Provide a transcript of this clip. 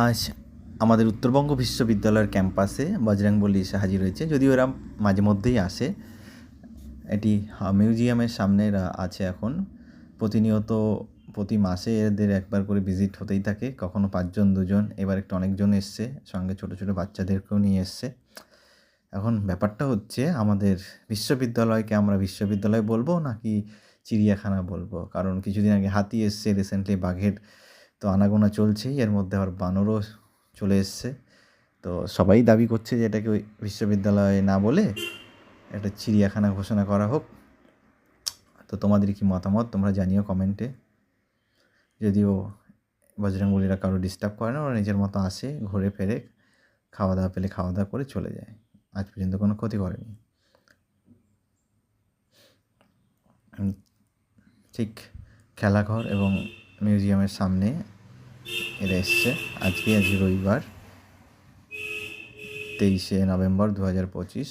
আজ আমাদের উত্তরবঙ্গ বিশ্ববিদ্যালয়ের ক্যাম্পাসে বজরংবলী এসে হাজির হয়েছে, যদিও এরা মাঝে মধ্যেই আসে। এটি মিউজিয়ামের সামনে এরা আছে এখন। প্রতিনিয়ত প্রতি মাসে এদের একবার করে ভিজিট হতেই থাকে, কখনো 5 জন 2 জন, এবার একটু অনেকজন এসছে, সঙ্গে ছোটো ছোটো বাচ্চাদেরকেও নিয়ে এসছে। এখন ব্যাপারটা হচ্ছে, আমাদের বিশ্ববিদ্যালয়কে আমরা বিশ্ববিদ্যালয় বলবো নাকি চিড়িয়াখানা বলবো? কারণ কিছুদিন আগে হাতি এসছে, রিসেন্টলি বাঘের তো আনাগোনা চলছেই, এর মধ্যে আবার বানরও চলে এসছে। তো সবাই দাবি করছে যে এটাকে ওই বিশ্ববিদ্যালয় না বলে একটা চিড়িয়াখানা ঘোষণা করা হোক। তো তোমাদের কি মতামত তোমরা জানিও কমেন্টে। যদিও বজরংবলীরা কারো ডিস্টার্ব করে না, ওরা নিজের মতো আসে, ঘুরে ফেরে, খাওয়া দাওয়া পেলে খাওয়া দাওয়া করে চলে যায়, আজ পর্যন্ত কোনো ক্ষতি করেনি। ঠিক খেলাঘর এবং মিউজিয়ামের সামনে এরা এসছে আজকে রবিবার 23শে নভেম্বর 2025।